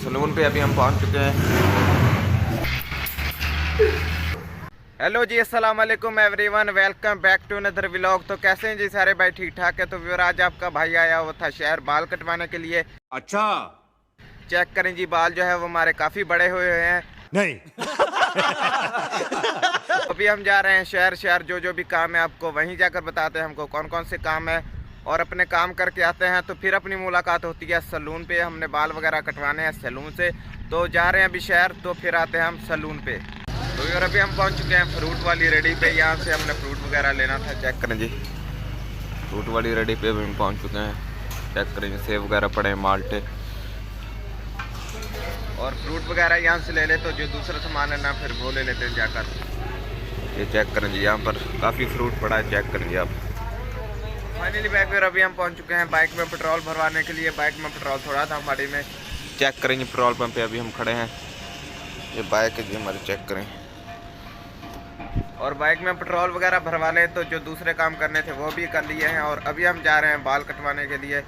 Salon पे अभी हम पहुंच चुके हैं। हेलो जी, अस्सलाम वालेकुम everyone, welcome back to another vlog. तो कैसे हैं जी सारे भाई? ठीक ठाक है। तो व्यूअर, आज आपका भाई आया हुआ था शहर बाल कटवाने के लिए। अच्छा, चेक करें जी, बाल जो है वो हमारे काफ़ी बड़े हुए हैं। नहीं। अभी हम जा रहे हैं शहर शहर, जो जो भी काम है आपको वहीं जाकर बताते हैं हमको कौन कौन से काम है, और अपने काम करके आते हैं तो फिर अपनी मुलाकात होती है सलून पे। हमने बाल वगैरह कटवाने हैं सलून से, तो जा रहे हैं अभी शहर, तो फिर आते हैं हम सलून पे। तो यार अभी हम पहुंच चुके हैं फ्रूट वाली रेडी पे। यहाँ से हमने फ्रूट वगैरह लेना था। चेक करें जी, फ्रूट वाली रेडी पे भी हम पहुँच चुके हैं। चेक करें जी, सेब वगैरह पड़े हैं, माल्टे और फ्रूट वगैरह यहाँ से ले ले, तो जो दूसरा सामान है ना फिर वो ले लेते हैं जाकर। ये चेक करें जी, यहाँ पर काफ़ी फ्रूट पड़ा है। चेक करें जी आप। फाइनली बैक फिर अभी हम पहुँच चुके हैं बाइक में पेट्रोल भरवाने के लिए। बाइक में पेट्रोल थोड़ा था हमारी में। चेक करें जी, पेट्रोल पंप पे अभी हम खड़े हैं। ये बाइक है जी हमारी, चेक करें। और बाइक में पेट्रोल वगैरह भरवा ले, तो जो दूसरे काम करने थे वो भी कर लिए हैं। और अभी हम जा रहे हैं बाल कटवाने के लिए।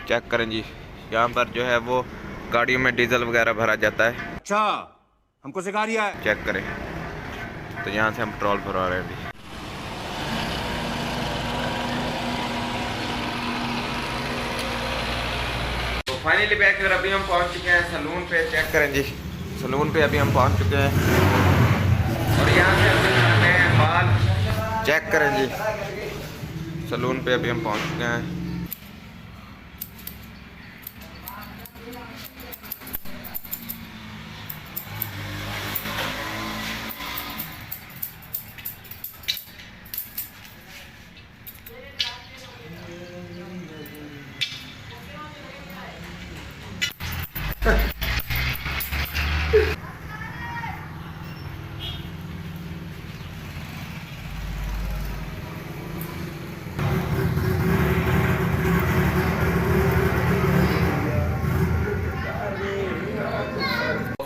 चेक करें जी, यहाँ पर जो है वो गाड़ियों में डीजल वगैरह भरा जाता है। अच्छा, हमको सिखा रिया है। चेक करें, तो यहाँ से हम पेट्रोल भरवा रहे हैं अभी। तो फाइनली बैक फिर अभी हम पहुँच चुके हैं सलून पे। चेक करें जी, सलून पे अभी हम पहुँच चुके हैं और यहाँ से अभी करते हैं बाल। चेक करें जी, सलून पे अभी हम पहुँच चुके हैं।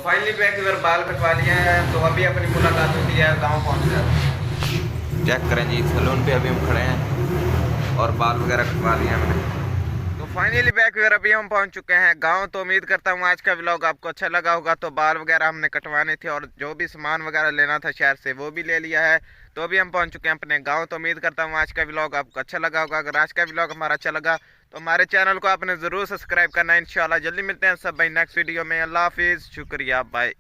फाइनली बैक इधर बाल कटवा लिए हैं, तो अभी अपनी मुलाकात होती है गांव पहुंच कर। चेक करें जी, सलून पे अभी हम खड़े हैं और बाल वगैरह कटवा लिए हमने। तो फाइनली बैक इधर अभी हम पहुंच चुके हैं गांव। तो उम्मीद करता हूं आज का व्लॉग आपको अच्छा लगा होगा। तो बाल वगैरह हमने कटवाने थे और जो भी सामान वगैरह लेना था शहर से वो भी ले लिया है। तो अभी हम पहुंच चुके हैं अपने गाँव। तो उम्मीद करता हूँ आज का व्लॉग आपको अच्छा लगा होगा। अगर आज का व्लॉग हमारा अच्छा लगा तो हमारे चैनल को आपने ज़रूर सब्सक्राइब करना है। इंशाल्लाह जल्दी मिलते हैं सब भाई नेक्स्ट वीडियो में। अल्लाह हाफिज़, शुक्रिया, बाय।